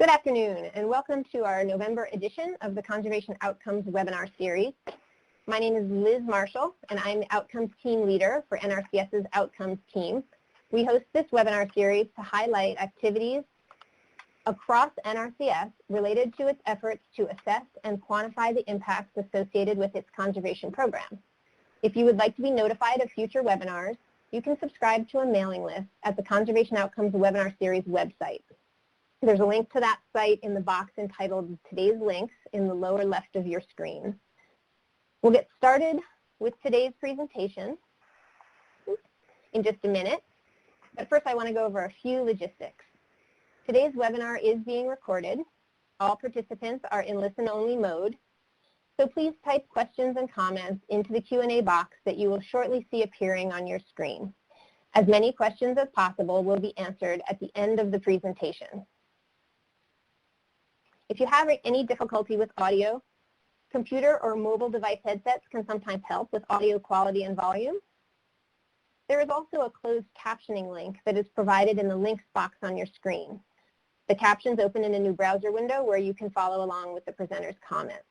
Good afternoon, and welcome to our November edition of the Conservation Outcomes webinar series. My name is Liz Marshall, and I'm the Outcomes Team Leader for NRCS's Outcomes team. We host this webinar series to highlight activities across NRCS related to its efforts to assess and quantify the impacts associated with its conservation program. If you would like to be notified of future webinars, you can subscribe to a mailing list at the Conservation Outcomes webinar series website. There's a link to that site in the box entitled Today's Links in the lower left of your screen. We'll get started with today's presentation in just a minute, but first I want to go over a few logistics. Today's webinar is being recorded. All participants are in listen-only mode, so please type questions and comments into the Q&A box that you will shortly see appearing on your screen. As many questions as possible will be answered at the end of the presentation. If you have any difficulty with audio, computer or mobile device headsets can sometimes help with audio quality and volume. There is also a closed captioning link that is provided in the links box on your screen. The captions open in a new browser window where you can follow along with the presenter's comments.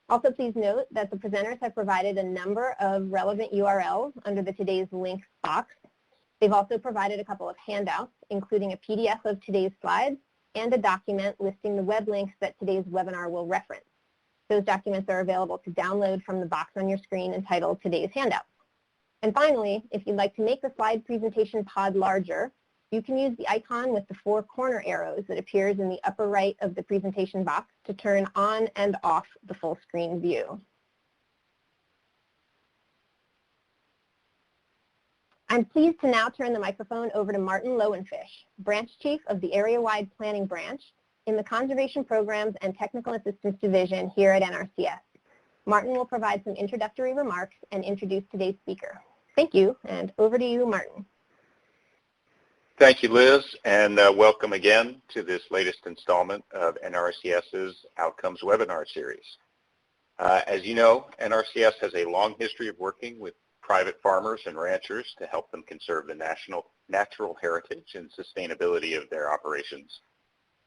Also, please note that the presenters have provided a number of relevant URLs under the Today's Links box. They've also provided a couple of handouts, including a PDF of today's slides and a document listing the web links that today's webinar will reference. Those documents are available to download from the box on your screen entitled Today's Handouts. And finally, if you'd like to make the slide presentation pod larger, you can use the icon with the 4 corner arrows that appears in the upper right of the presentation box to turn on and off the full screen view. I'm pleased to now turn the microphone over to Martin Lowenfish, Branch Chief of the Area-Wide Planning Branch in the Conservation Programs and Technical Assistance Division here at NRCS. Martin will provide some introductory remarks and introduce today's speaker. Thank you, and over to you, Martin. Thank you, Liz, and welcome again to this latest installment of NRCS's Outcomes webinar series. As you know, NRCS has a long history of working with private farmers and ranchers to help them conserve the natural heritage and sustainability of their operations.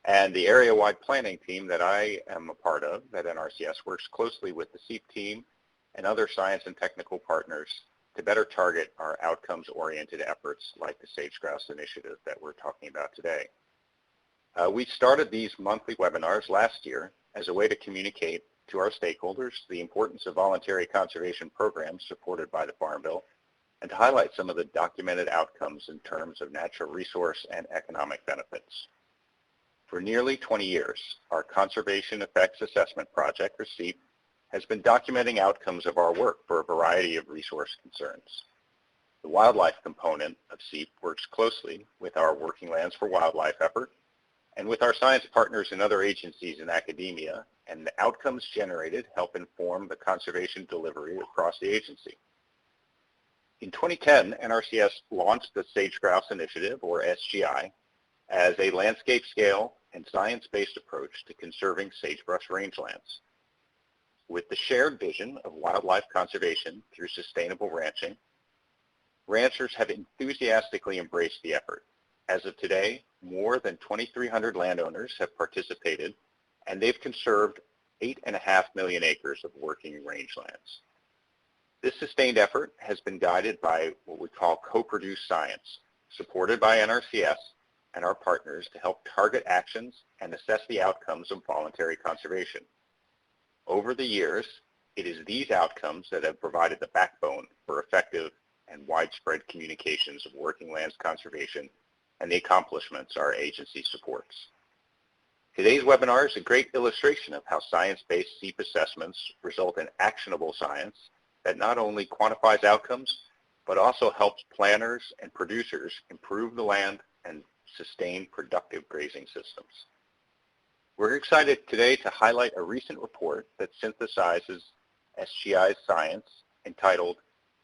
And the area-wide planning team that I am a part of at NRCS works closely with the SEEP team and other science and technical partners to better target our outcomes-oriented efforts like the Sage Grouse Initiative that we're talking about today. We started these monthly webinars last year as a way to communicate to our stakeholders the importance of voluntary conservation programs supported by the Farm Bill and to highlight some of the documented outcomes in terms of natural resource and economic benefits. For nearly 20 years, our Conservation Effects Assessment Project, or SEEP, has been documenting outcomes of our work for a variety of resource concerns. The wildlife component of SEEP works closely with our Working Lands for Wildlife effort and with our science partners and other agencies in academia, and the outcomes generated help inform the conservation delivery across the agency. In 2010, NRCS launched the Sage Grouse Initiative, or SGI, as a landscape scale and science-based approach to conserving sagebrush rangelands. With the shared vision of wildlife conservation through sustainable ranching, ranchers have enthusiastically embraced the effort. As of today, more than 2,300 landowners have participated, and they've conserved 8.5 million acres of working rangelands. This sustained effort has been guided by what we call co-produced science, supported by NRCS and our partners to help target actions and assess the outcomes of voluntary conservation. Over the years, it is these outcomes that have provided the backbone for effective and widespread communications of working lands conservation and the accomplishments our agency supports. Today's webinar is a great illustration of how science-based SEEP assessments result in actionable science that not only quantifies outcomes, but also helps planners and producers improve the land and sustain productive grazing systems. We're excited today to highlight a recent report that synthesizes SGI's science entitled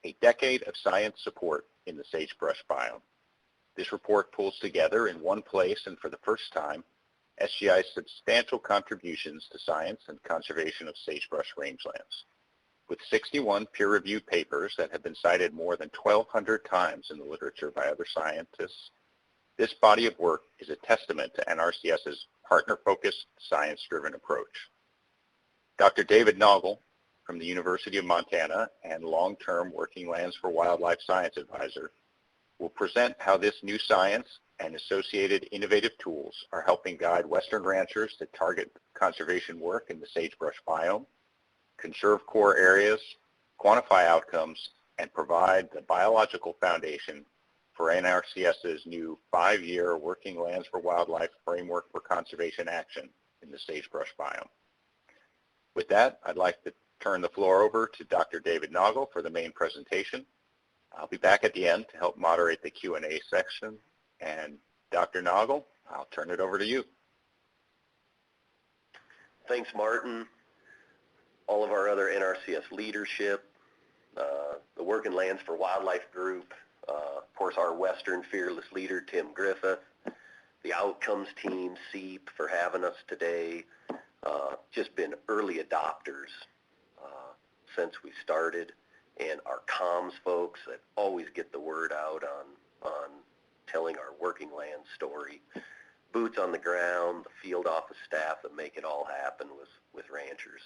A Decade of Science Support in the Sagebrush Biome. This report pulls together in one place and for the first time SGI's substantial contributions to science and conservation of sagebrush rangelands. With 61 peer-reviewed papers that have been cited more than 1,200 times in the literature by other scientists, this body of work is a testament to NRCS's partner-focused, science-driven approach. Dr. David Naugle from the University of Montana and long-term Working Lands for Wildlife Science Advisor will present how this new science and associated innovative tools are helping guide Western ranchers to target conservation work in the sagebrush biome, conserve core areas, quantify outcomes, and provide the biological foundation for NRCS's new 5-year Working Lands for Wildlife Framework for Conservation Action in the sagebrush biome. With that, I'd like to turn the floor over to Dr. David Naugle for the main presentation. I'll be back at the end to help moderate the Q&A section. And Dr. Naugle, I'll turn it over to you. Thanks, Martin. All of our other NRCS leadership, the Working Lands for Wildlife group, of course our Western fearless leader, Tim Griffith, the outcomes team, SEEP, for having us today. Just been early adopters since we started, and our comms folks that always get the word out on telling our Working Lands story. Boots on the ground, the field office staff that make it all happen with ranchers.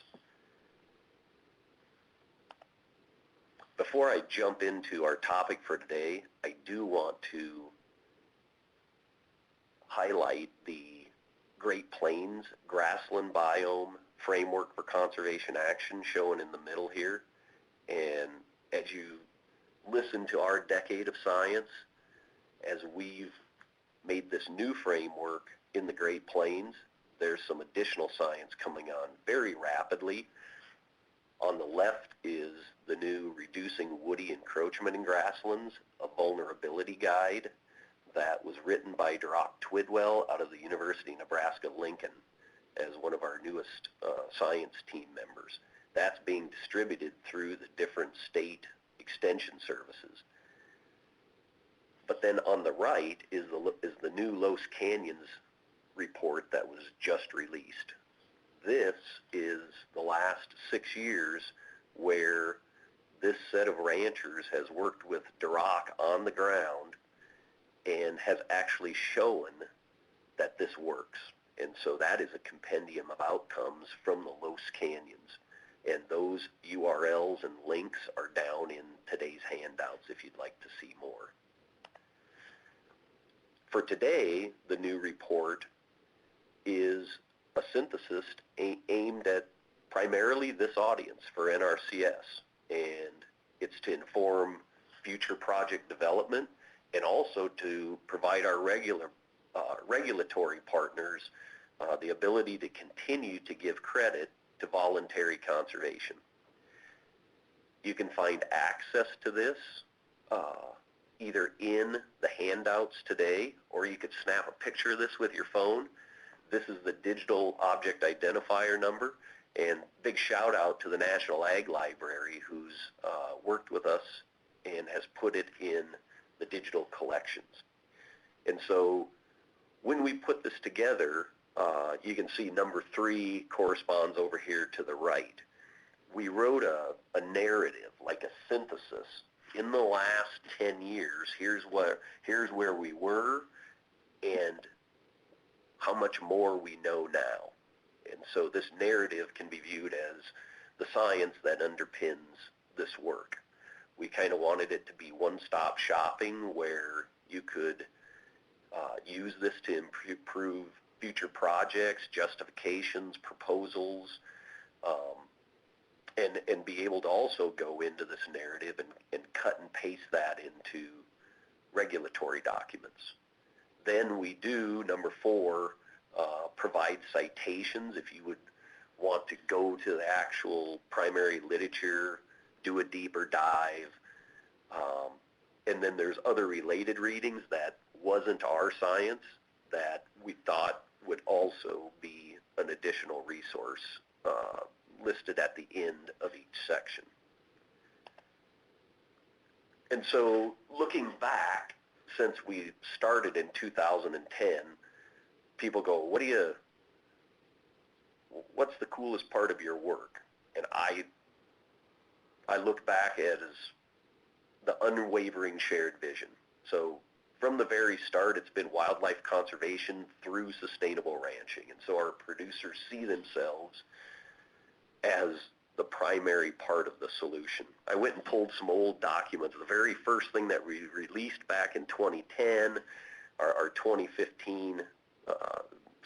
Before I jump into our topic for today, I do want to highlight the Great Plains Grassland Biome Framework for Conservation Action shown in the middle here. And as you listen to our decade of science, as we've made this new framework in the Great Plains, there's some additional science coming on very rapidly. On the left is the new Reducing Woody Encroachment in Grasslands, a vulnerability guide that was written by Brock Twidwell out of the University of Nebraska-Lincoln as one of our newest science team members. That's being distributed through the different state extension services. But then on the right is the new Los Canyons report that was just released. This is the last 6 years where this set of ranchers has worked with Brock on the ground and has actually shown that this works. And so that is a compendium of outcomes from the Los Canyons. And those URLs and links are down in today's handouts if you'd like to see more. For today, the new report is a synthesis aimed at primarily this audience for NRCS. And it's to inform future project development and also to provide our regulatory partners the ability to continue to give credit to voluntary conservation. You can find access to this either in the handouts today, or you could snap a picture of this with your phone. This is the digital object identifier number, and big shout out to the National Ag Library who's worked with us and has put it in the digital collections. And so when we put this together, you can see number 3 corresponds over here to the right. We wrote a narrative, like a synthesis. In the last 10 years, here's where we were and how much more we know now. And so this narrative can be viewed as the science that underpins this work. We kind of wanted it to be one-stop shopping where you could use this to improve future projects, justifications, proposals, and be able to also go into this narrative and cut and paste that into regulatory documents. Then we do, number 4, provide citations if you would want to go to the actual primary literature, do a deeper dive. And then there's other related readings that wasn't our science that we thought would also be an additional resource listed at the end of each section. And so looking back, since we started in 2010, people go, what's the coolest part of your work? And I look back at as the unwavering shared vision. So from the very start, it's been wildlife conservation through sustainable ranching. And so our producers see themselves as the primary part of the solution. I went and pulled some old documents. The very first thing that we released back in 2010, our 2015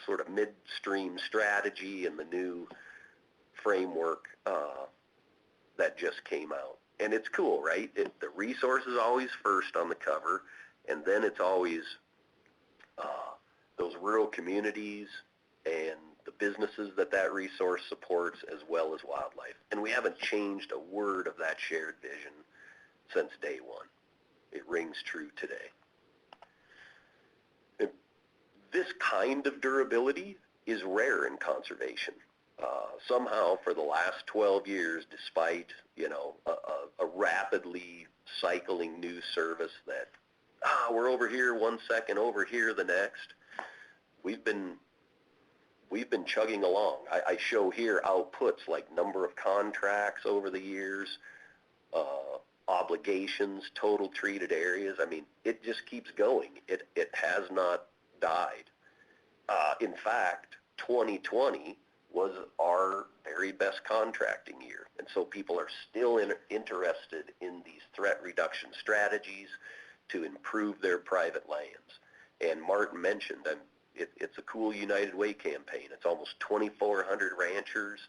sort of midstream strategy, and the new framework that just came out. And it's cool, right? The resource is always first on the cover, and then it's always those rural communities and the businesses that resource supports, as well as wildlife. And we haven't changed a word of that shared vision since day one. It rings true today. And this kind of durability is rare in conservation. Somehow for the last 12 years, despite, you know, a rapidly cycling news service that, we're over here 1 second, over here the next, we've been chugging along. I show here outputs like number of contracts over the years, obligations, total treated areas. I mean, it just keeps going. It has not died. In fact, 2020 was our very best contracting year. And so people are still interested in these threat reduction strategies to improve their private lands. And Martin mentioned, it's a cool United Way campaign. It's almost 2,400 ranchers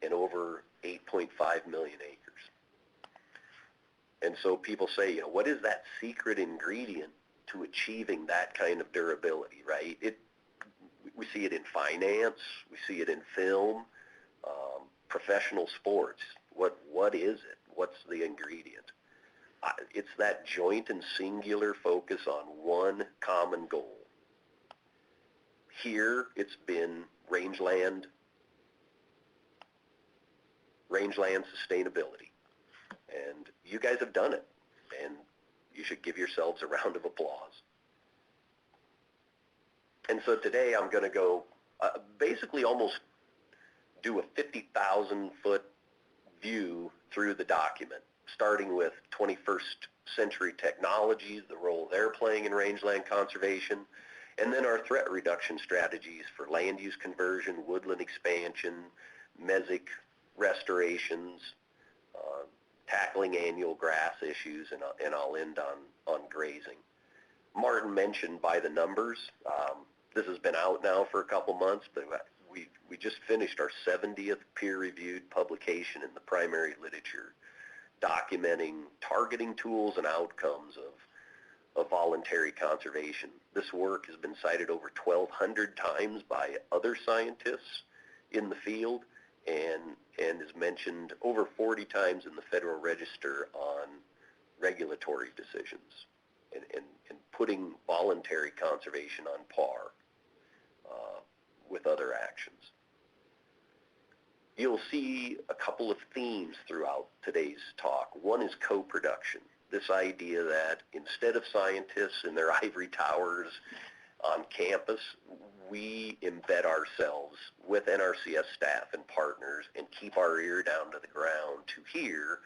and over 8.5 million acres. And so people say, you know, what is that secret ingredient to achieving that kind of durability, right? We see it in finance, we see it in film, professional sports. What is it? What's the ingredient? It's that joint and singular focus on one common goal. Here, it's been rangeland sustainability. And you guys have done it, and you should give yourselves a round of applause. And so today I'm going to go basically almost do a 50,000-foot view through the document, starting with 21st century technologies, the role they're playing in rangeland conservation, and then our threat reduction strategies for land use conversion, woodland expansion, mesic restorations, tackling annual grass issues, and I'll end on grazing. Martin mentioned by the numbers. This has been out now for a couple months, but we just finished our 70th peer-reviewed publication in the primary literature, documenting targeting tools and outcomes of voluntary conservation. This work has been cited over 1,200 times by other scientists in the field, and is mentioned over 40 times in the Federal Register on regulatory decisions, and putting voluntary conservation on par with other actions. You'll see a couple of themes throughout today's talk. One is co-production, this idea that instead of scientists in their ivory towers on campus, we embed ourselves with NRCS staff and partners and keep our ear down to the ground to hear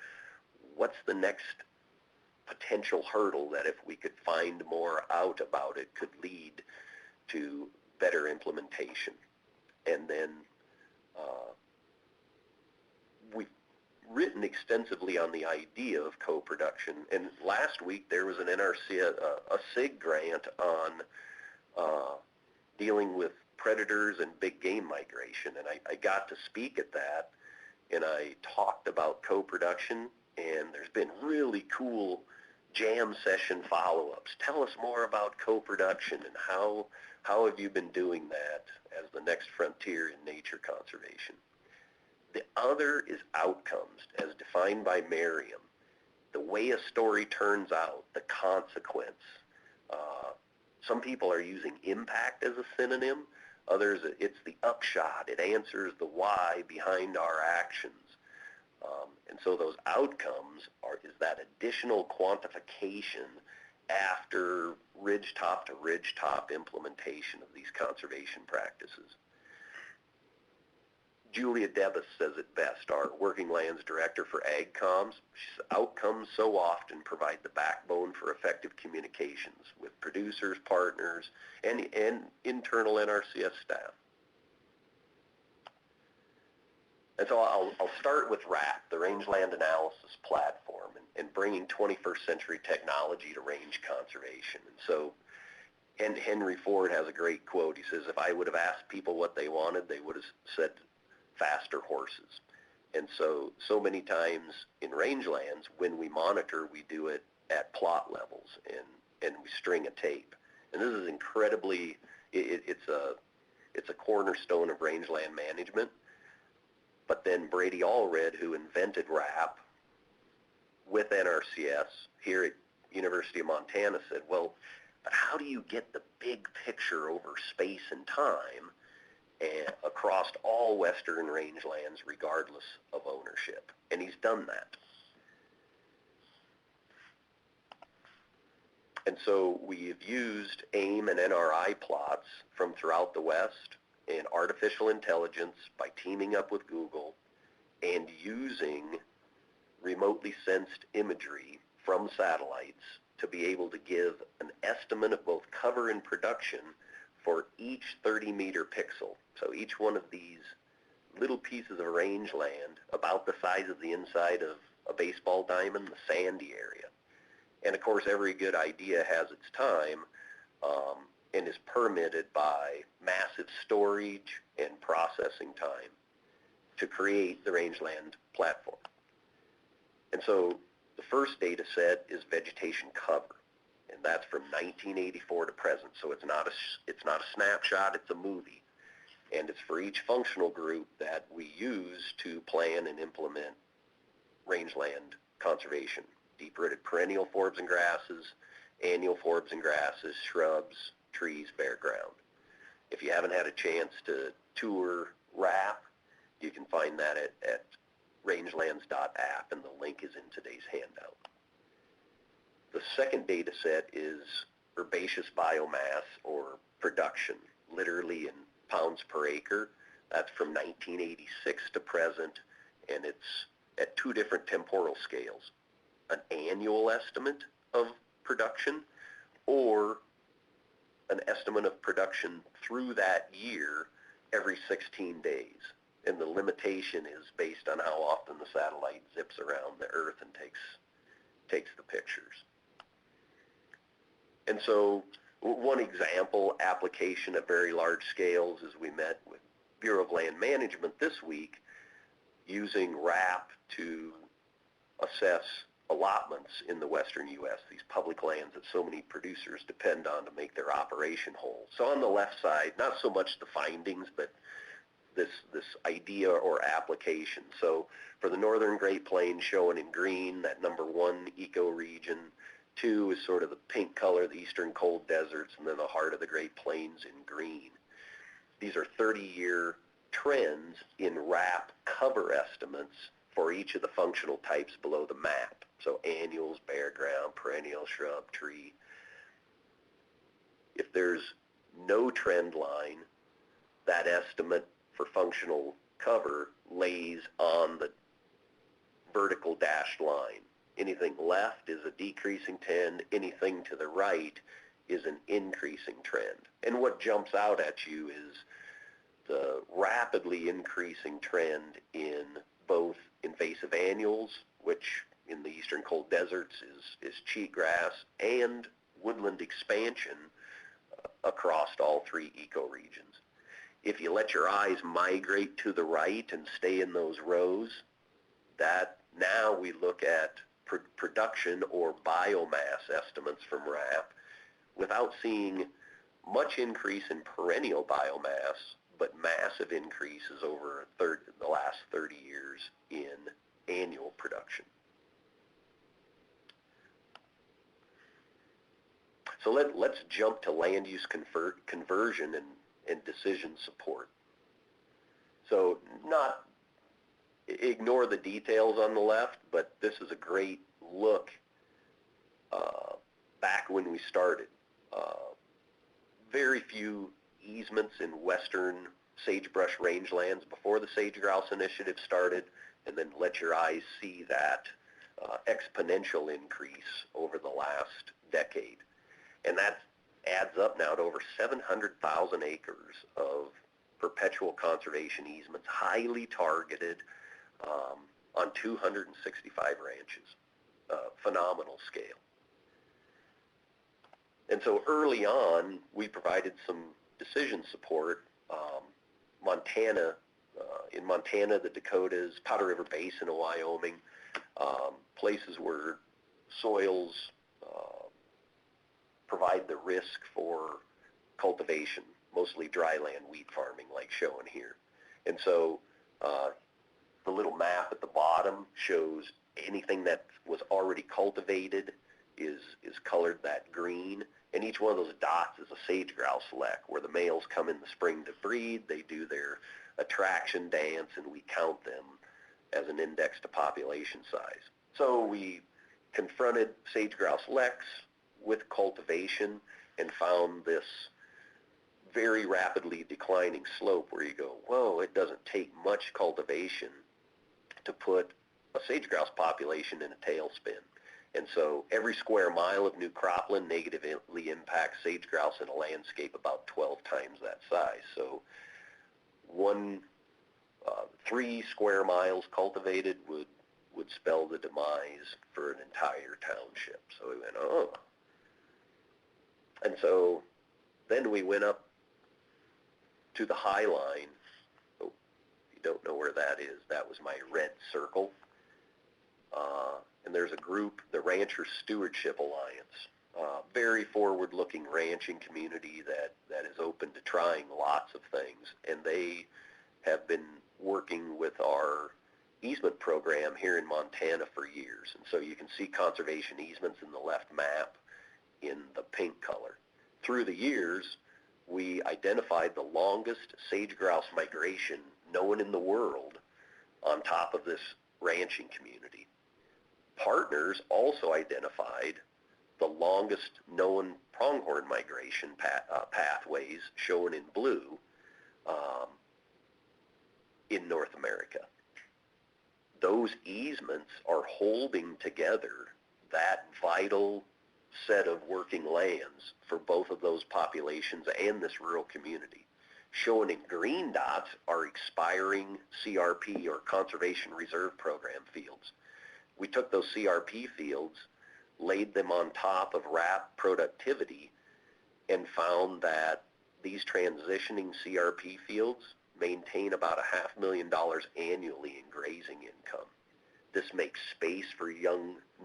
what's the next potential hurdle that, if we could find more out about it, could lead to better implementation. And then we've written extensively on the idea of co-production. And last week there was an NRCS, a SIG grant on dealing with predators and big game migration. And I got to speak at that, and I talked about co-production, and there's been really cool jam session follow-ups. Tell us more about co-production, and how have you been doing that as the next frontier in nature conservation? The other is outcomes, as defined by Merriam. The way a story turns out, the consequence. Some people are using impact as a synonym. Others, it's the upshot. It answers the why behind our actions. And so those outcomes is that additional quantification after ridgetop to ridgetop implementation of these conservation practices. Julia Debus says it best, our Working Lands Director for Ag Comms. She says, outcomes so often provide the backbone for effective communications with producers, partners, and internal NRCS staff. And so I'll start with RAP, the Rangeland Analysis Platform, and bringing 21st century technology to range conservation. And so Henry Ford has a great quote. He says, if I would have asked people what they wanted, they would have said faster horses. And so many times in rangelands, when we monitor, we do it at plot levels, and we string a tape. And this is incredibly, it's a cornerstone of rangeland management. But then Brady Allred, who invented RAP with NRCS here at University of Montana, said, well, but how do you get the big picture over space and time and across all western rangelands regardless of ownership? And he's done that. And so we've used AIM and NRI plots from throughout the West and artificial intelligence by teaming up with Google and using remotely sensed imagery from satellites to be able to give an estimate of both cover and production for each 30-meter pixel. So each one of these little pieces of rangeland about the size of the inside of a baseball diamond, the sandy area. And of course, every good idea has its time and is permitted by massive storage and processing time to create the rangeland platform. And so the first data set is vegetation cover, and that's from 1984 to present. So it's not a snapshot, it's a movie. And it's for each functional group that we use to plan and implement rangeland conservation. Deep-rooted perennial forbs and grasses, annual forbs and grasses, shrubs, trees, bare ground. If you haven't had a chance to tour RAP, you can find that at rangelands.app, and the link is in today's handout. The second data set is herbaceous biomass or production, literally in pounds per acre. That's from 1986 to present, and it's at two different temporal scales. An annual estimate of production or an estimate of production through that year every 16 days. And the limitation is based on how often the satellite zips around the Earth and takes the pictures. And so one example application at very large scales is we met with Bureau of Land Management this week using RAP to assess allotments in the western U.S., these public lands that so many producers depend on to make their operation whole. So on the left side, not so much the findings, but this idea or application. So for the northern Great Plains shown in green, that number 1 ecoregion, 2 is sort of the pink color, the eastern cold deserts, and then the heart of the Great Plains in green. These are 30-year trends in RAP cover estimates for each of the functional types below the map. So annuals, bare ground, perennial, shrub, tree. If there's no trend line, that estimate for functional cover lays on the vertical dashed line. Anything left is a decreasing trend. Anything to the right is an increasing trend. And what jumps out at you is the rapidly increasing trend in both invasive annuals, which in the eastern cold deserts is cheatgrass, and woodland expansion across all 3 ecoregions. If you let your eyes migrate to the right and stay in those rows, that now we look at production or biomass estimates from RAP without seeing much increase in perennial biomass, but massive increases over the last 30 years in annual production. So let's jump to land use conversion and decision support. So not ignore the details on the left, but this is a great look back when we started. Very few easements in western sagebrush rangelands before the sage grouse initiative started, and then let your eyes see that exponential increase over the last decade. And that adds up now to over 700,000 acres of perpetual conservation easements, highly targeted on 265 ranches. Phenomenal scale. And so early on, we provided some decision support. Montana, in Montana, the Dakotas, Powder River Basin of Wyoming, places where soils provide the risk for cultivation, mostly dryland wheat farming like shown here. And so the little map at the bottom shows anything that was already cultivated is colored that green, and each one of those dots is a sage grouse lek where the males come in the spring to breed, they do their attraction dance, and we count them as an index to population size. So we confronted sage grouse leks with cultivation and found this very rapidly declining slope where you go, whoa, it doesn't take much cultivation to put a sage grouse population in a tailspin. And so every square mile of new cropland negatively impacts sage grouse in a landscape about 12 times that size. So 3 square miles cultivated would spell the demise for an entire township. So we went, oh. And so then we went up to the High Line. Oh, if you don't know where that is, that was my red circle. And there's a group, the Rancher Stewardship Alliance, very forward-looking ranching community that is open to trying lots of things. And they have been working with our easement program here in Montana for years. And so you can see conservation easements in the left map in the pink color. Through the years, we identified the longest sage grouse migration known in the world on top of this ranching community. Partners also identified the longest known pronghorn migration pathways, shown in blue, in North America. Those easements are holding together that vital set of working lands for both of those populations and this rural community. Shown in green dots are expiring CRP, or Conservation Reserve Program fields. We took those CRP fields, laid them on top of RAP productivity, and found that these transitioning CRP fields maintain about $500,000 annually in grazing income. This makes space for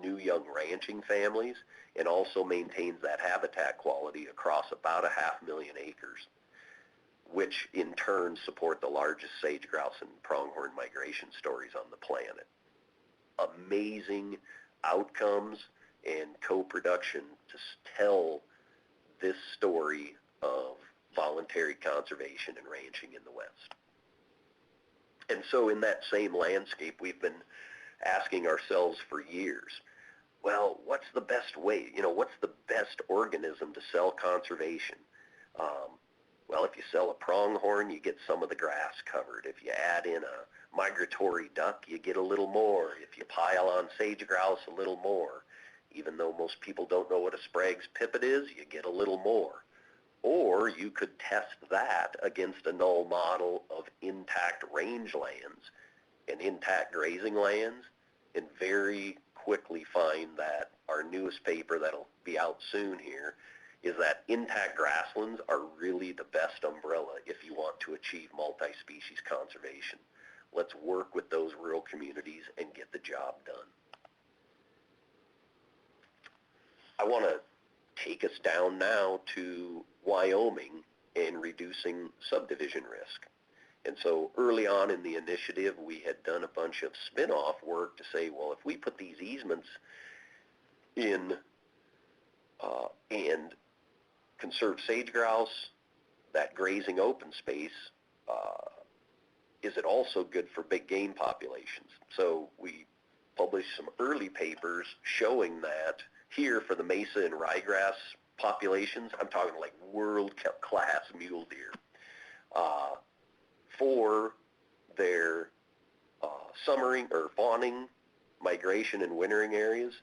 new young ranching families, and also maintains that habitat quality across about 500,000 acres, which in turn support the largest sage grouse and pronghorn migration stories on the planet. Amazing outcomes and co-production to tell this story of voluntary conservation and ranching in the West. And so in that same landscape, we've been asking ourselves for years, well, what's the best way? What's the best organism to sell conservation? Well, if you sell a pronghorn, you get some of the grass covered. If you add in a migratory duck, you get a little more. If you pile on sage grouse, a little more. Even though most people don't know what a Sprague's pipit is, you get a little more. Or you could test that against a null model of intact rangelands and intact grazing lands, and very quickly find that our newest paper that'll be out soon here is that intact grasslands are really the best umbrella if you want to achieve multi-species conservation. Let's work with those rural communities and get the job done. I want to take us down now to Wyoming and reducing subdivision risk. And so early on in the initiative, we had done a bunch of spin-off work to say, well, if we put these easements in and conserve sage grouse, that grazing open space, is it also good for big game populations? So we published some early papers showing that here for the mesa and ryegrass populations, I'm talking like world-class mule deer, for their summering or fawning, migration, and wintering areas.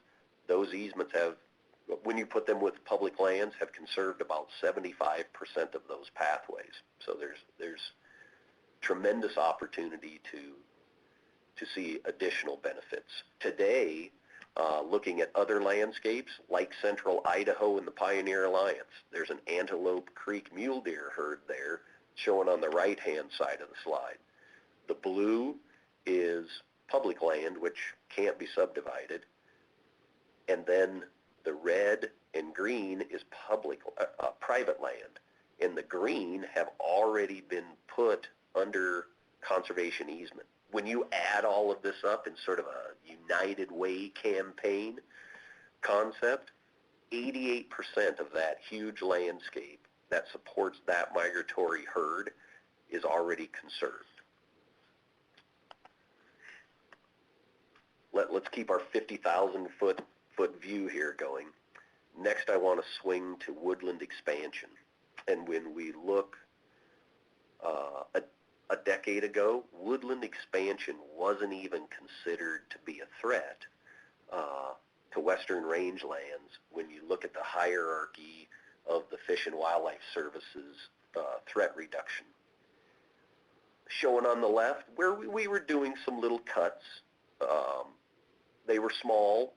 Those easements have, when you put them with public lands, have conserved about 75% of those pathways. So there's tremendous opportunity to see additional benefits. Today, looking at other landscapes like central Idaho and the Pioneer Alliance, there's an Antelope Creek mule deer herd there shown on the right-hand side of the slide. The blue is public land, which can't be subdivided, and then the red and green is private land, and the green have already been put under conservation easement. When you add all of this up in sort of a United Way campaign concept, 88% of that huge landscape that supports that migratory herd is already conserved. Let's keep our 50,000 foot view here going. Next, I want to swing to woodland expansion. And when we look a decade ago, woodland expansion wasn't even considered to be a threat to western rangelands when you look at the hierarchy of the Fish and Wildlife Service's threat reduction. Shown on the left, where we were doing some little cuts. They were small,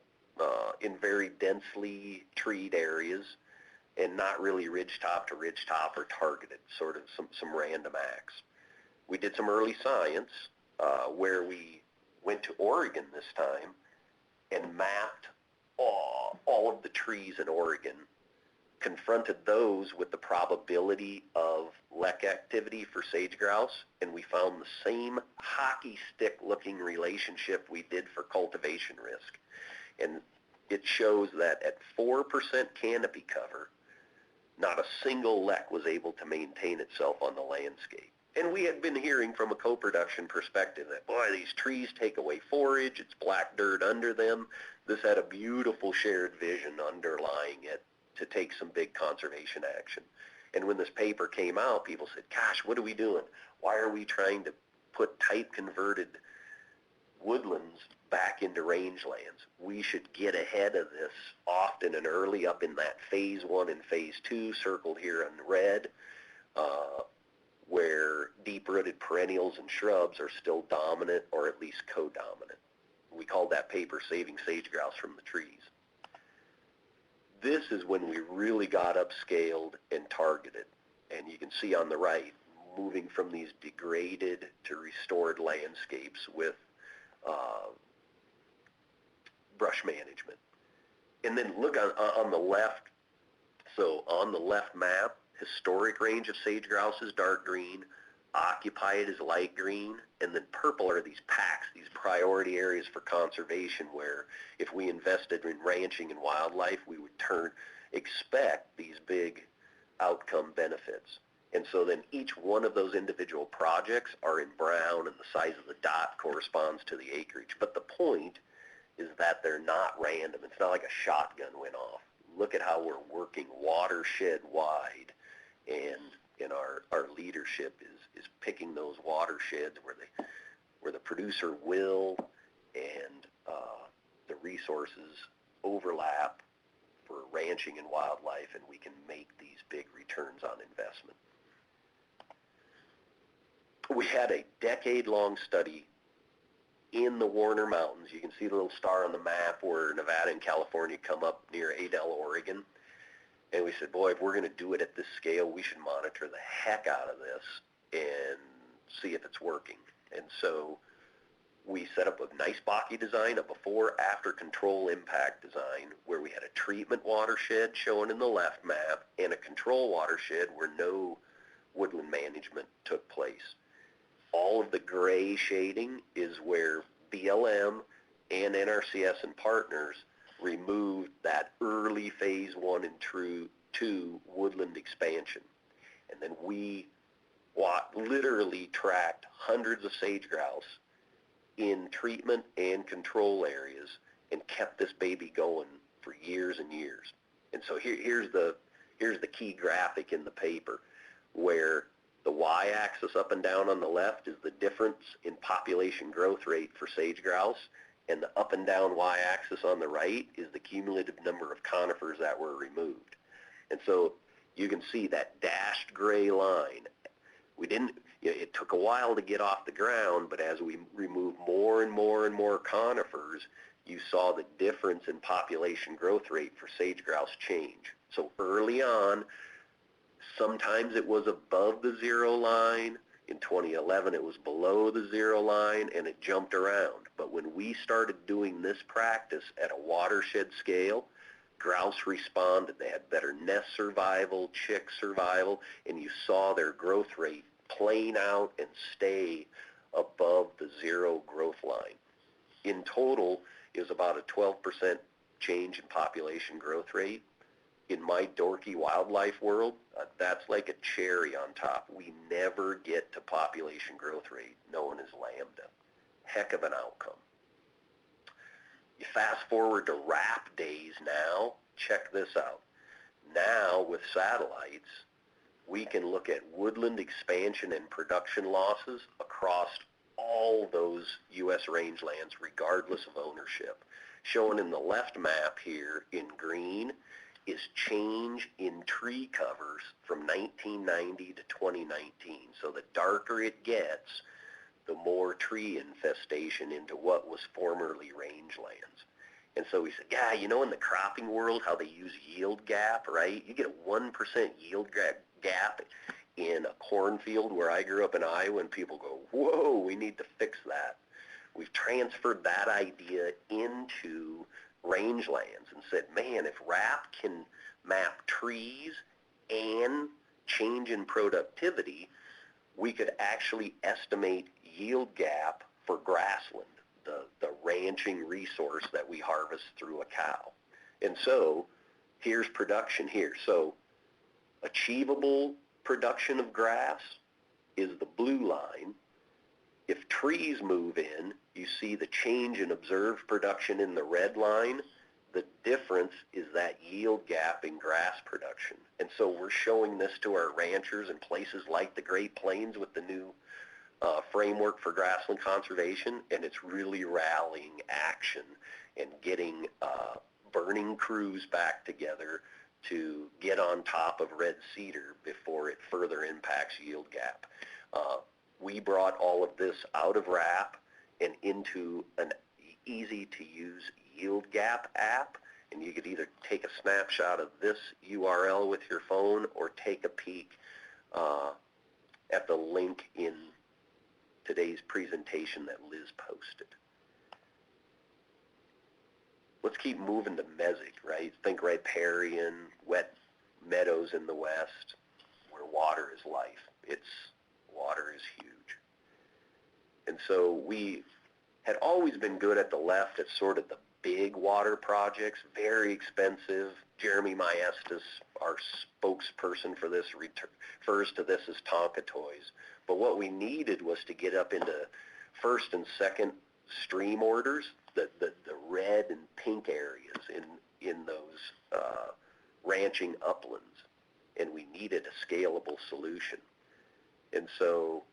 in very densely treed areas, and not really ridgetop to ridgetop or targeted, sort of some random acts. We did some early science where we went to Oregon this time and mapped all of the trees in Oregon, confronted those with the probability of lek activity for sage grouse, and we found the same hockey stick looking relationship we did for cultivation risk. And it shows that at 4% canopy cover, not a single lek was able to maintain itself on the landscape. And we had been hearing from a co-production perspective that, boy, these trees take away forage, it's black dirt under them. This had a beautiful shared vision underlying it to take some big conservation action. And when this paper came out, people said, gosh, what are we doing? Why are we trying to put type converted woodlands back into rangelands? We should get ahead of this often and early up in that phase 1 and phase 2 circled here in red, where deep-rooted perennials and shrubs are still dominant or at least co-dominant. We called that paper Saving Sage Grouse from the Trees. This is when we really got upscaled and targeted. And you can see on the right, moving from these degraded to restored landscapes with brush management. And then look on the left. So on the left map, historic range of sage grouse is dark green, occupied is light green, and then purple are these packs, these priority areas for conservation where if we invested in ranching and wildlife, we would expect these big outcome benefits. And so then each one of those individual projects are in brown, and the size of the dot corresponds to the acreage. But the point is that they're not random. It's not like a shotgun went off. Look at how we're working watershed wide, and our leadership is picking those watersheds where the producer will and the resources overlap for ranching and wildlife, and we can make these big returns on investment. We had a decade-long study in the Warner Mountains. You can see the little star on the map where Nevada and California come up near Adel, Oregon. And we said, boy, if we're going to do it at this scale, we should monitor the heck out of this and see if it's working. And so we set up a nice Baki design, a before-after control impact design, where we had a treatment watershed shown in the left map and a control watershed where no woodland management took place. All of the gray shading is where BLM and NRCS and partners removed that early phase 1 and 2 woodland expansion. And then we literally tracked hundreds of sage grouse in treatment and control areas and kept this baby going for years and years. And so here's the key graphic in the paper where The y-axis up and down on the left is the difference in population growth rate for sage grouse, and the up and down y-axis on the right is the cumulative number of conifers that were removed. And so you can see that dashed gray line. It took a while to get off the ground, but as we remove more and more and more conifers, you saw the difference in population growth rate for sage grouse change. So early on, sometimes it was above the zero line. In 2011, it was below the zero line, and it jumped around. But when we started doing this practice at a watershed scale, grouse responded. They had better nest survival, chick survival, and you saw their growth rate plane out and stay above the zero growth line. In total, it was about a 12% change in population growth rate. In my dorky wildlife world, that's like a cherry on top. We never get to population growth rate known as lambda. Heck of an outcome. You fast forward to RAP days now, check this out. Now with satellites, we can look at woodland expansion and production losses across all those U.S. rangelands regardless of ownership. Shown in the left map here in green is change in tree covers from 1990 to 2019. So the darker it gets, the more tree infestation into what was formerly rangelands. And so we said, yeah, you know in the cropping world how they use yield gap, right? You get a 1% yield gap in a cornfield where I grew up in Iowa, and people go, whoa, we need to fix that. We've transferred that idea into rangelands and said, man, if RAP can map trees and change in productivity, we could actually estimate yield gap for grassland, the ranching resource that we harvest through a cow. And so here's production here. So achievable production of grass is the blue line. If trees move in, you see the change in observed production in the red line. The difference is that yield gap in grass production. And so we're showing this to our ranchers in places like the Great Plains with the new framework for grassland conservation, and it's really rallying action and getting burning crews back together to get on top of red cedar before it further impacts yield gap. We brought all of this out of RAP and into an easy-to-use yield gap app, and you could either take a snapshot of this URL with your phone or take a peek at the link in today's presentation that Liz posted. Let's keep moving to mesic, right? Think riparian, wet meadows in the west, where water is life. Water is huge. And so we had always been good at the left at sort of the big water projects, very expensive. Jeremy Maestas, our spokesperson for this, refers to this as Tonka toys. But what we needed was to get up into first and second stream orders, the red and pink areas in those ranching uplands. And we needed a scalable solution. And so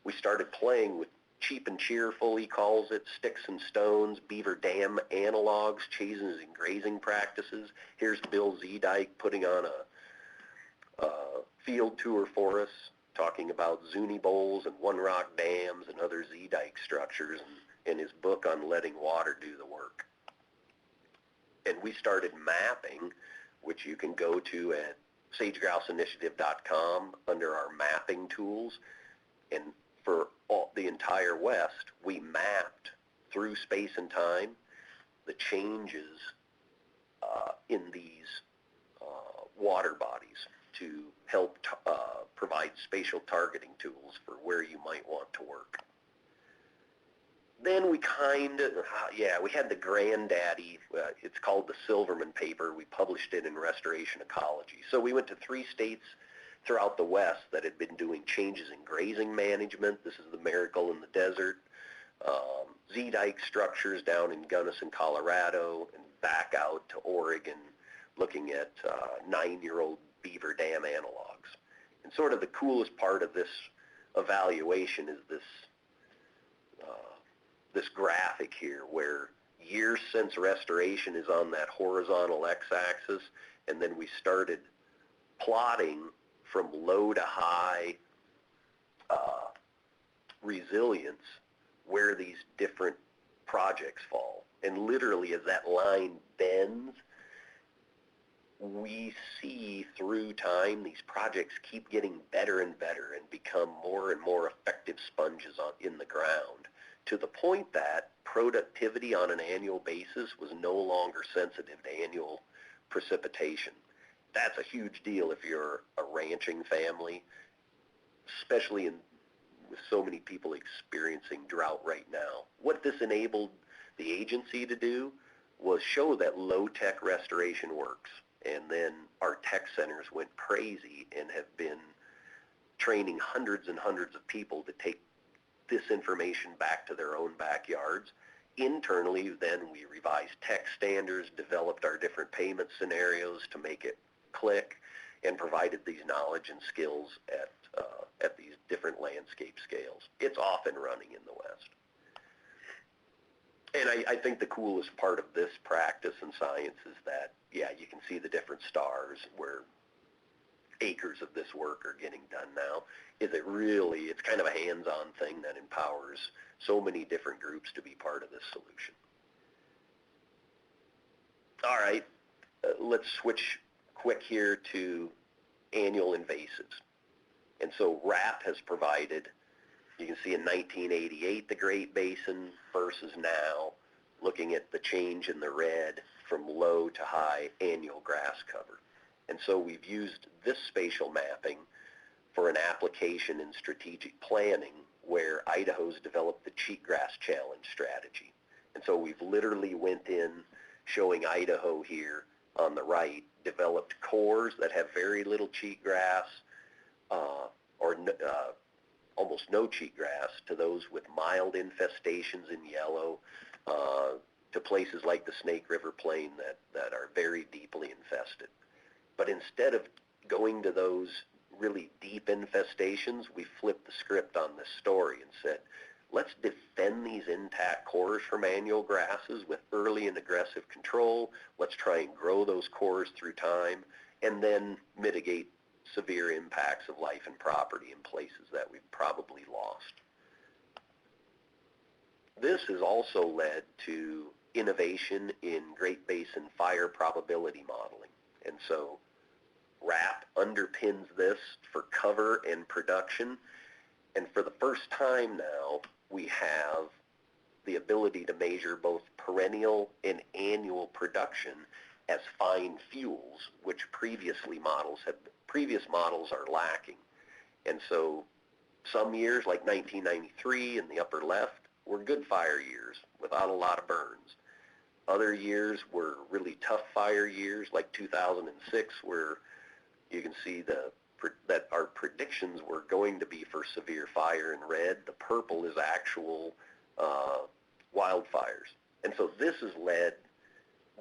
we started playing with cheap and cheerful, he calls it, sticks and stones, beaver dam analogs, chases and grazing practices. Here's Bill Zedike putting on a field tour for us, talking about Zuni bowls and one rock dams and other Zedike structures, and his book on letting water do the work. And we started mapping, which you can go to at sagegrouseinitiative.com under our mapping tools. And for the entire West, we mapped through space and time the changes in these water bodies to help provide spatial targeting tools for where you might want to work. Then we we had the granddaddy, it's called the Silverman paper. We published it in Restoration Ecology. So we went to 3 states throughout the West that had been doing changes in grazing management. This is the Miracle in the Desert. Z-dike structures down in Gunnison, Colorado, and back out to Oregon, looking at 9-year-old beaver dam analogs. And sort of the coolest part of this evaluation is this this graphic here where years since restoration is on that horizontal x-axis, and then we started plotting from low to high resilience where these different projects fall. And literally as that line bends, we see through time these projects keep getting better and better and become more and more effective sponges in the ground, to the point that productivity on an annual basis was no longer sensitive to annual precipitation. That's a huge deal if you're a ranching family, especially with so many people experiencing drought right now. What this enabled the agency to do was show that low-tech restoration works. And then our tech centers went crazy and have been training hundreds and hundreds of people to take this information back to their own backyards. Internally, then we revised tech standards, developed our different payment scenarios to make it click, and provided these knowledge and skills at these different landscape scales. It's off and running in the West. And I think the coolest part of this practice and science is that, yeah, you can see the different stars where acres of this work are getting done now. It's kind of a hands-on thing that empowers so many different groups to be part of this solution. All right, let's switch quick here to annual invasives. And so RAP has provided, you can see in 1988 the Great Basin versus now, looking at the change in the red from low to high annual grass cover. And so we've used this spatial mapping for an application in strategic planning where Idaho's developed the cheatgrass challenge strategy. And so we've literally went in, showing Idaho here on the right, developed cores that have very little cheatgrass or almost no cheatgrass, to those with mild infestations in yellow, to places like the Snake River Plain that are very deeply infested. But instead of going to those really deep infestations, we flipped the script on this story and said, let's defend these intact cores from annual grasses with early and aggressive control. Let's try and grow those cores through time, and then mitigate severe impacts of life and property in places that we've probably lost. This has also led to innovation in Great Basin fire probability modeling. And so RAP underpins this for cover and production. And for the first time now, we have the ability to measure both perennial and annual production as fine fuels, which previous models are lacking. And so some years, like 1993 in the upper left, were good fire years without a lot of burns. Other years were really tough fire years, like 2006, where you can see that our predictions were going to be for severe fire in red. The purple is actual wildfires. And so this has led,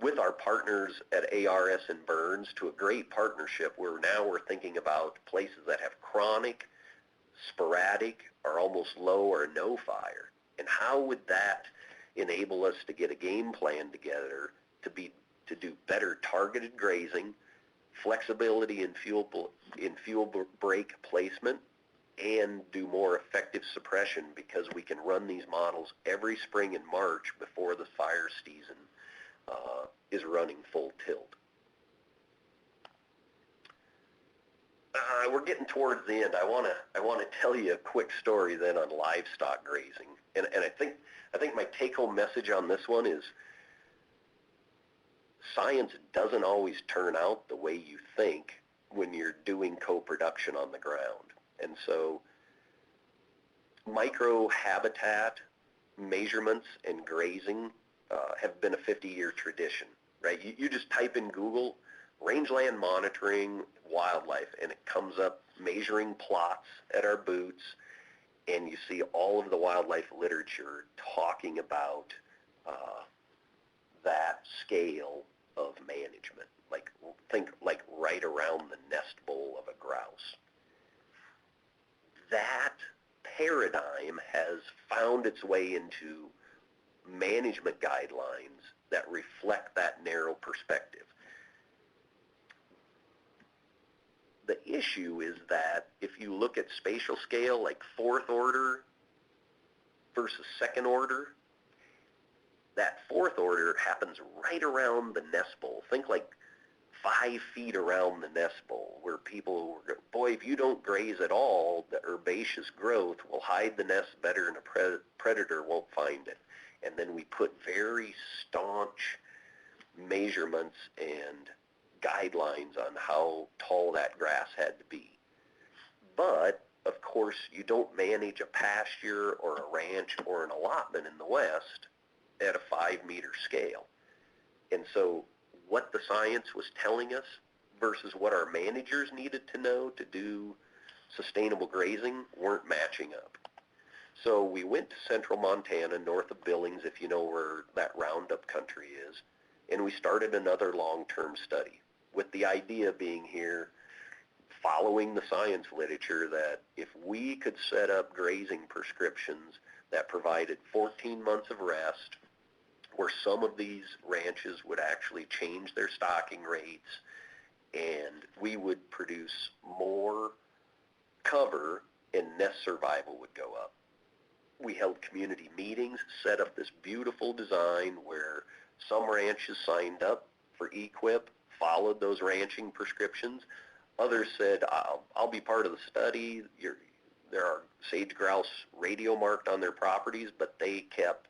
with our partners at ARS and Burns, to a great partnership where now we're thinking about places that have chronic, sporadic, or almost low or no fire. And how would that enable us to get a game plan together to do better targeted grazing, flexibility in fuel break placement, and do more effective suppression, because we can run these models every spring and March before the fire season is running full tilt. We're getting towards the end. I want to tell you a quick story then on livestock grazing, and I think my take-home message on this one is science doesn't always turn out the way you think when you're doing co-production on the ground. And so micro-habitat measurements and grazing have been a 50-year tradition, right? You just type in Google, rangeland monitoring wildlife, and it comes up measuring plots at our boots, and you see all of the wildlife literature talking about that scale of management. Think right around the nest bowl of a grouse. that paradigm has found its way into management guidelines that reflect that narrow perspective. The issue is that if you look at spatial scale, like fourth order versus second order, that fourth order happens right around the nest bowl. Think like 5 feet around the nest bowl, where people, boy, if you don't graze at all, the herbaceous growth will hide the nest better and a predator won't find it. And then we put very staunch measurements and guidelines on how tall that grass had to be. But, of course, you don't manage a pasture or a ranch or an allotment in the West at a 5-meter scale. And so what the science was telling us versus what our managers needed to know to do sustainable grazing weren't matching up. So we went to central Montana, north of Billings, if you know where that Roundup country is, and we started another long-term study, with the idea being here, following the science literature, that if we could set up grazing prescriptions that provided 14 months of rest, where some of these ranches would actually change their stocking rates, and we would produce more cover and nest survival would go up. We held community meetings, set up this beautiful design where some ranches signed up for EQIP, followed those ranching prescriptions. Others said, I'll be part of the study. There are sage grouse radio marked on their properties, but they kept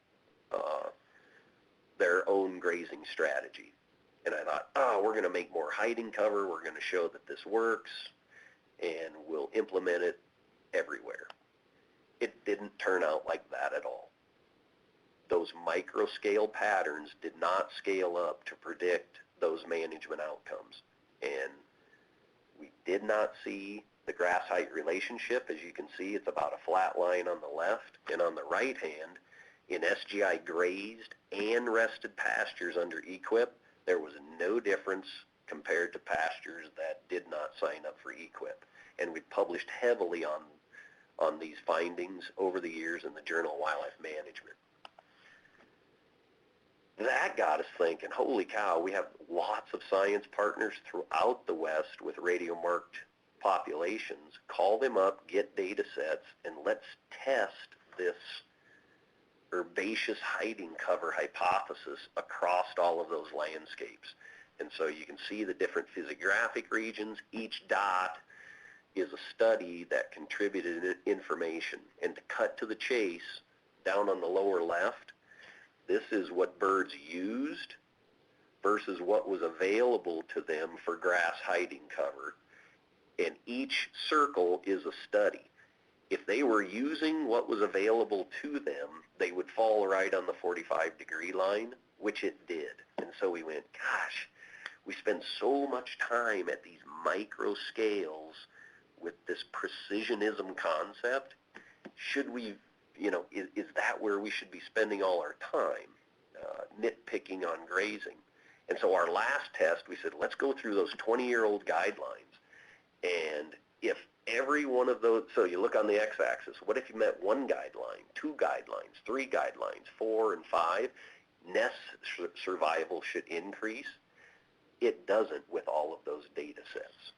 their own grazing strategy. And I thought, we're going to make more hiding cover. We're going to show that this works, and we'll implement it everywhere. It didn't turn out like that at all. Those micro-scale patterns did not scale up to predict those management outcomes. And we did not see the grass height relationship. As you can see, it's about a flat line on the left, and on the right hand, in SGI grazed and rested pastures under EQIP, there was no difference compared to pastures that did not sign up for EQIP. And we published heavily on these findings over the years in the Journal of Wildlife Management. That got us thinking, holy cow, we have lots of science partners throughout the West with radio-marked populations. Call them up, get data sets, and let's test this herbaceous hiding cover hypothesis across all of those landscapes. And so you can see the different physiographic regions. Each dot is a study that contributed information. And to cut to the chase, down on the lower left, this is what birds used versus what was available to them for grass hiding cover. And each circle is a study. If they were using what was available to them, they would fall right on the 45-degree line, which it did. And so we went, gosh, we spend so much time at these micro scales with this precisionism concept. Should we, is that where we should be spending all our time, nitpicking on grazing? And so our last test, we said, let's go through those 20-year-old guidelines. And if every one of those, so you look on the x-axis, what if you met 1 guideline, 2 guidelines, 3 guidelines, 4 and 5, nest survival should increase? It doesn't with all of those data sets.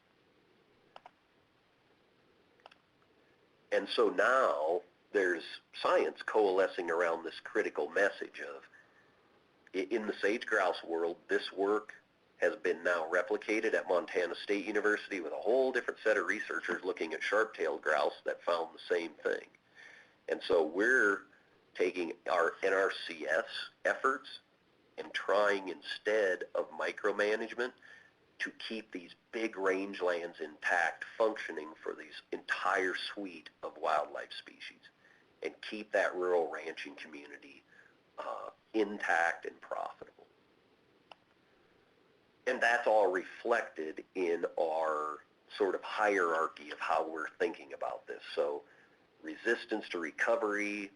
And so now there's science coalescing around this critical message of, in the sage grouse world, this work has been now replicated at Montana State University with a whole different set of researchers looking at sharp-tailed grouse that found the same thing. And so we're taking our NRCS efforts and trying, instead of micromanagement, to keep these big rangelands intact, functioning for these entire suite of wildlife species, and keep that rural ranching community intact and profitable. And that's all reflected in our sort of hierarchy of how we're thinking about this. So resistance to recovery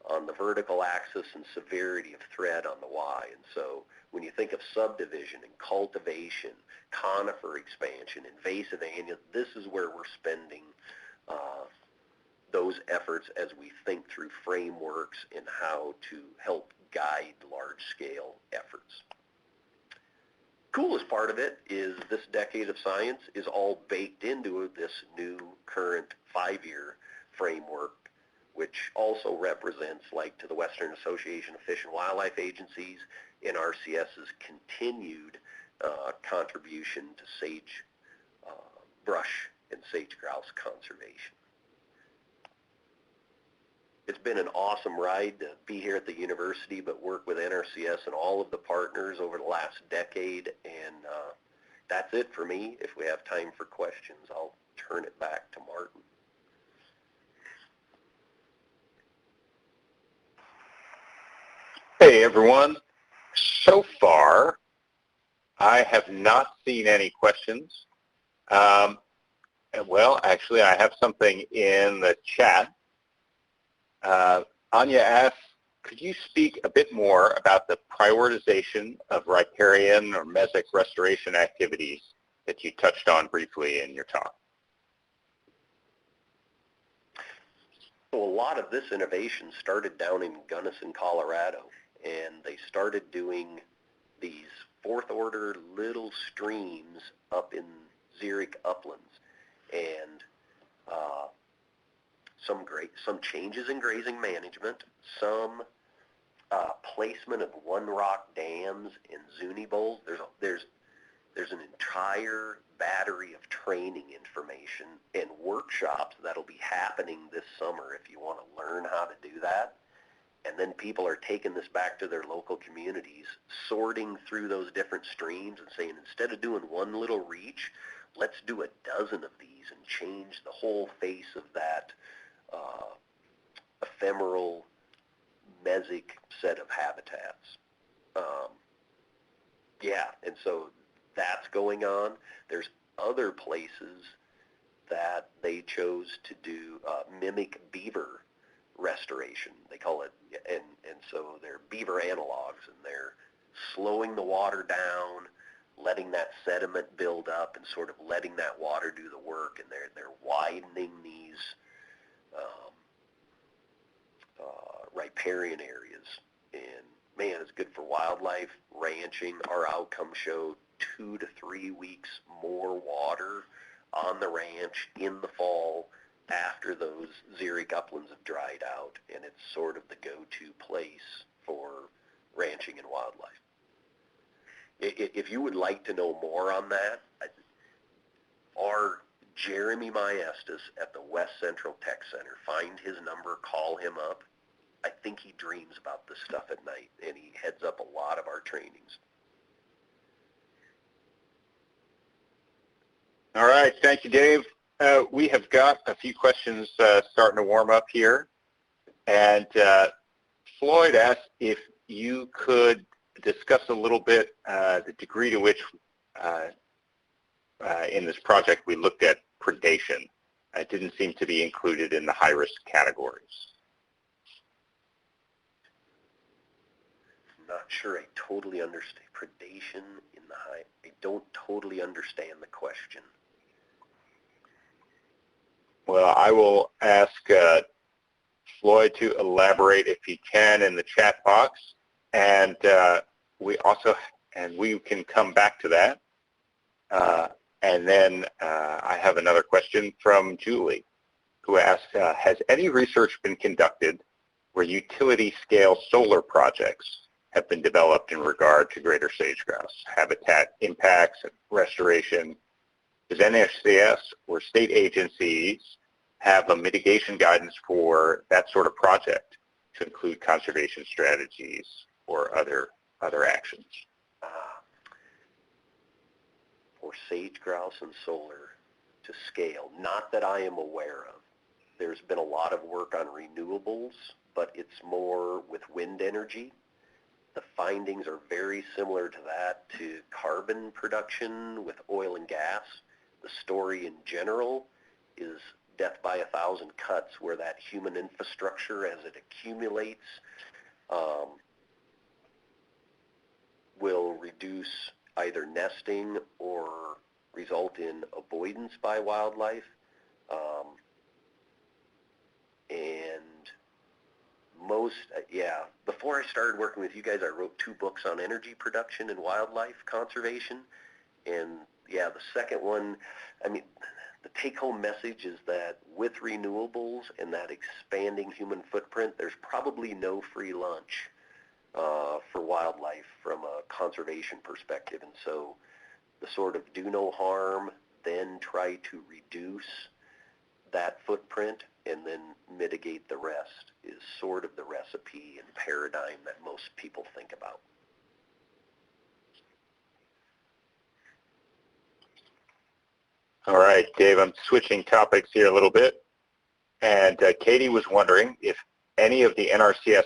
on the vertical axis and severity of threat on the Y. And so when you think of subdivision and cultivation, conifer expansion, invasive annuals, this is where we're spending those efforts as we think through frameworks and how to help guide large-scale efforts. Coolest part of it is this decade of science is all baked into this new current 5-year framework, which also represents, like to the Western Association of Fish and Wildlife Agencies, NRCS's continued contribution to sagebrush and sage-grouse conservation. It's been an awesome ride to be here at the university, but work with NRCS and all of the partners over the last decade, and that's it for me. If we have time for questions, I'll turn it back to Martin. Hey everyone, so far I have not seen any questions. Well, actually I have something in the chat. Anya asks, could you speak a bit more about the prioritization of riparian or mesic restoration activities that you touched on briefly in your talk? So a lot of this innovation started down in Gunnison, Colorado, and they started doing these fourth-order little streams up in xeric uplands, and some changes in grazing management, some placement of one-rock dams and zuni bowls. There's an entire battery of training information and workshops that'll be happening this summer if you want to learn how to do that. And then people are taking this back to their local communities, sorting through those different streams and saying, instead of doing one little reach, let's do a dozen of these and change the whole face of that ephemeral mesic set of habitats. Yeah, and so that's going on. There's other places that they chose to do mimic beaver restoration. They call it, and so they're beaver analogs, and they're slowing the water down, letting that sediment build up, and sort of letting that water do the work. And they're widening these riparian areas. And man, it's good for wildlife, ranching. Our outcomes show 2 to 3 weeks more water on the ranch in the fall after those xeric uplands have dried out, and it's sort of the go-to place for ranching and wildlife. If you would like to know more on that, our Jeremy Maestas at the West Central Tech Center, find his number, call him up. I think he dreams about this stuff at night, and he heads up a lot of our trainings. All right, thank you, Dave. We have got a few questions starting to warm up here. And Floyd asked if you could discuss a little bit the degree to which in this project we looked at predation. It didn't seem to be included in the high-risk categories. I'm not sure I totally understand predation in the high. I don't totally understand the question. Well, I will ask Floyd to elaborate if he can in the chat box, and we can come back to that. And then I have another question from Julie, who asked, has any research been conducted where utility-scale solar projects have been developed in regard to greater sage-grouse habitat impacts and restoration? Does NRCS or state agencies have a mitigation guidance for that sort of project to include conservation strategies or other actions? For sage-grouse and solar to scale, not that I am aware of. There's been a lot of work on renewables, but it's more with wind energy. The findings are very similar to that, to carbon production with oil and gas. The story in general is death by 1,000 cuts, where that human infrastructure, as it accumulates, will reduce either nesting or result in avoidance by wildlife. And before I started working with you guys, I wrote 2 books on energy production and wildlife conservation. And yeah, the second one, I mean, the take-home message is that with renewables and that expanding human footprint, there's probably no free lunch for wildlife from a conservation perspective. And so the sort of do no harm, then try to reduce that footprint and then mitigate the rest is sort of the recipe and paradigm that most people think about. All right, Dave, I'm switching topics here a little bit. And Katie was wondering if any of the NRCS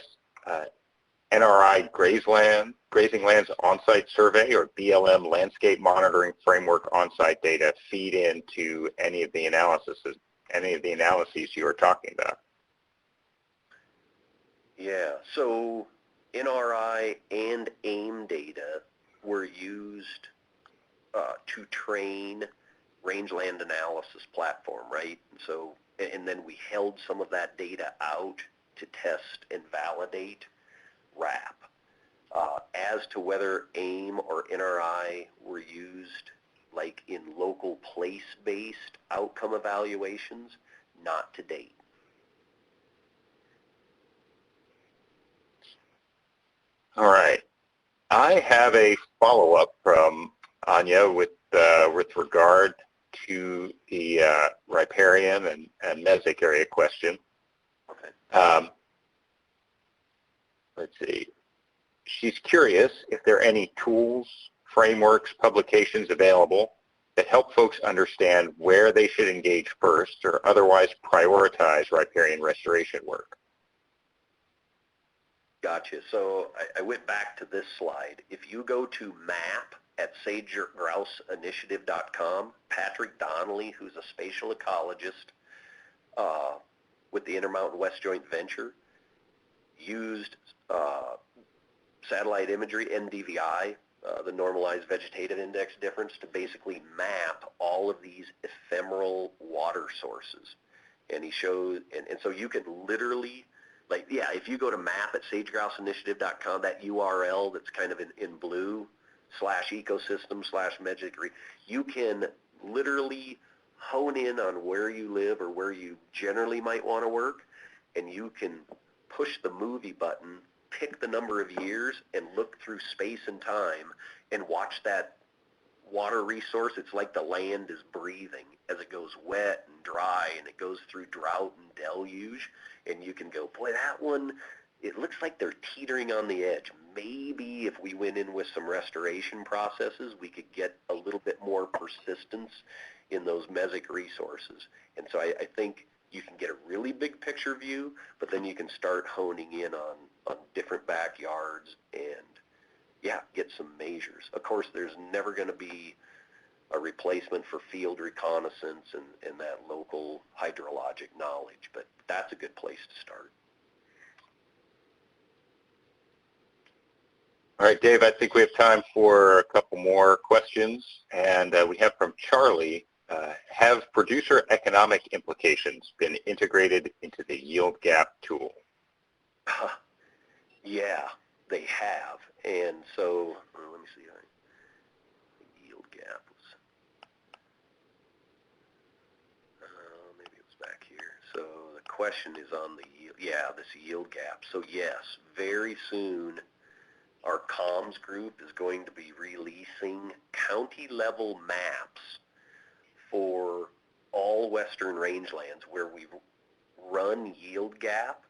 NRI Grazing Lands On-Site Survey or BLM Landscape Monitoring Framework on-site data feed into any of the analyses you were talking about. Yeah, so NRI and AIM data were used to train rangeland analysis platform, right? So, and then we held some of that data out to test and validate RAP. As to whether AIM or NRI were used like in local place-based outcome evaluations, not to date. All right. I have a follow-up from Anya with regard to the riparian and mesic area question. Okay. Let's see. She's curious if there are any tools, frameworks, publications available that help folks understand where they should engage first or otherwise prioritize riparian restoration work. Gotcha. So I went back to this slide. If you go to map at sagebrushbioinitiative.com, Patrick Donnelly, who's a spatial ecologist with the Intermountain West Joint Venture, used satellite imagery, NDVI, the normalized vegetative index difference, to basically map all of these ephemeral water sources. And he shows, and so you could literally, like, yeah, if you go to map at sagebrushbioinitiative.com, that URL that's kind of in blue, /ecosystem/magic, you can literally hone in on where you live or where you generally might want to work, and you can push the movie button, pick the number of years, and look through space and time and watch that water resource. It's like the land is breathing as it goes wet and dry, and it goes through drought and deluge, and you can go, boy, that one, it looks like they're teetering on the edge. Maybe if we went in with some restoration processes, we could get a little bit more persistence in those mesic resources. And so I think you can get a really big picture view, but then you can start honing in on different backyards and, yeah, get some measures. Of course, there's never going to be a replacement for field reconnaissance and that local hydrologic knowledge, but that's a good place to start. All right, Dave, I think we have time for a couple more questions. And we have from Charlie, have producer economic implications been integrated into the yield gap tool? Yeah, they have. And so, let me see. The yield gap was, maybe it was back here. So the question is on the yield, yeah, this yield gap. So yes, very soon our comms group is going to be releasing county-level maps for all western rangelands where we run yield gap,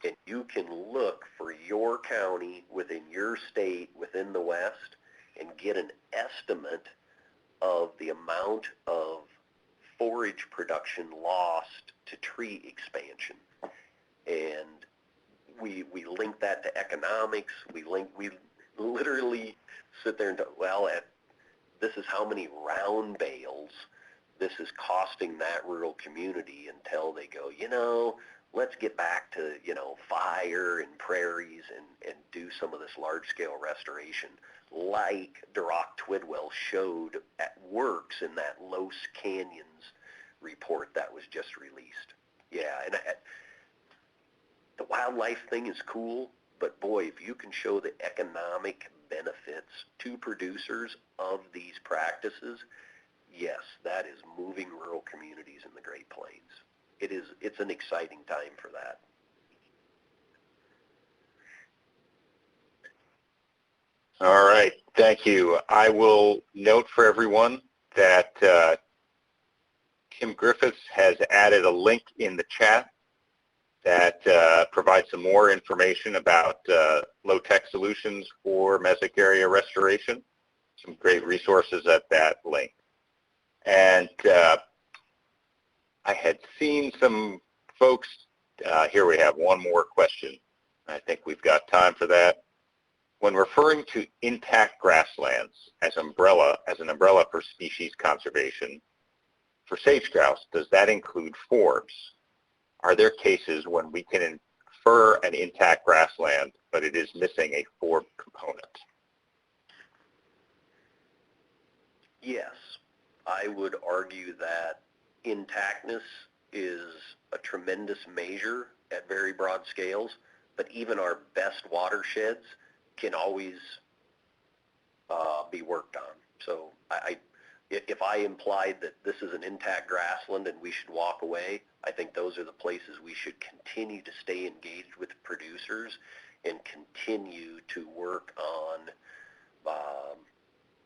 and you can look for your county within your state, within the West, and get an estimate of the amount of forage production lost to tree expansion. And we link that to economics. We literally sit there and go, well, this is how many round bales this is costing that rural community until they go, let's get back to, fire and prairies and do some of this large-scale restoration, like Duroc Twidwell showed at works in that Los Canyons report that was just released. Yeah, and the wildlife thing is cool, but boy, if you can show the economic benefits to producers of these practices, yes, that is moving rural communities in the Great Plains. It's an exciting time for that. All right, thank you. I will note for everyone that Tim Griffiths has added a link in the chat that provides some more information about low-tech solutions for mesic area restoration. Some great resources at that link. And I had seen some folks, here we have one more question. I think we've got time for that. When referring to intact grasslands as an umbrella for species conservation, for sage grouse, does that include forbs? Are there cases when we can infer an intact grassland, but it is missing a forb component? Yes, I would argue that intactness is a tremendous measure at very broad scales, but even our best watersheds can always be worked on. So if I implied that this is an intact grassland and we should walk away, I think those are the places we should continue to stay engaged with producers and continue to work on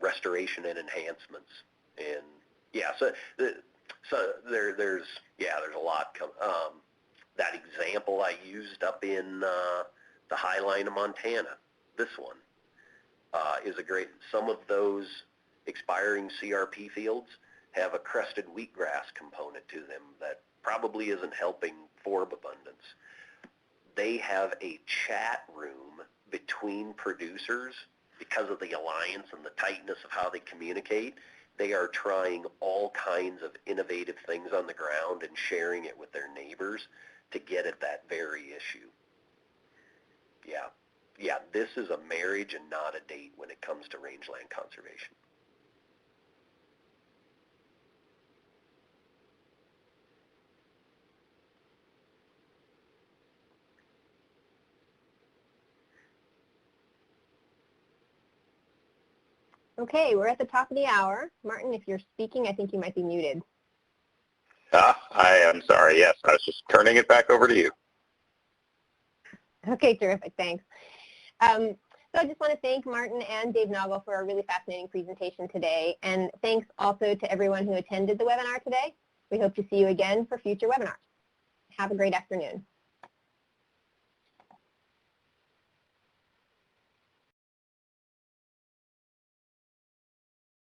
restoration and enhancements. And yeah, so there's a lot coming. That example I used up in the Highline of Montana, this one is a great. Some of those expiring CRP fields have a crested wheatgrass component to them that probably isn't helping forb abundance. They have a chat room between producers because of the alliance and the tightness of how they communicate. They are trying all kinds of innovative things on the ground and sharing it with their neighbors to get at that very issue. Yeah, this is a marriage and not a date when it comes to rangeland conservation. Okay, we're at the top of the hour. Martin, if you're speaking, I think you might be muted. I am sorry, yes. I was just turning it back over to you. Okay, terrific, thanks. So I just want to thank Martin and Dave Naugle for a really fascinating presentation today. And thanks also to everyone who attended the webinar today. We hope to see you again for future webinars. Have a great afternoon.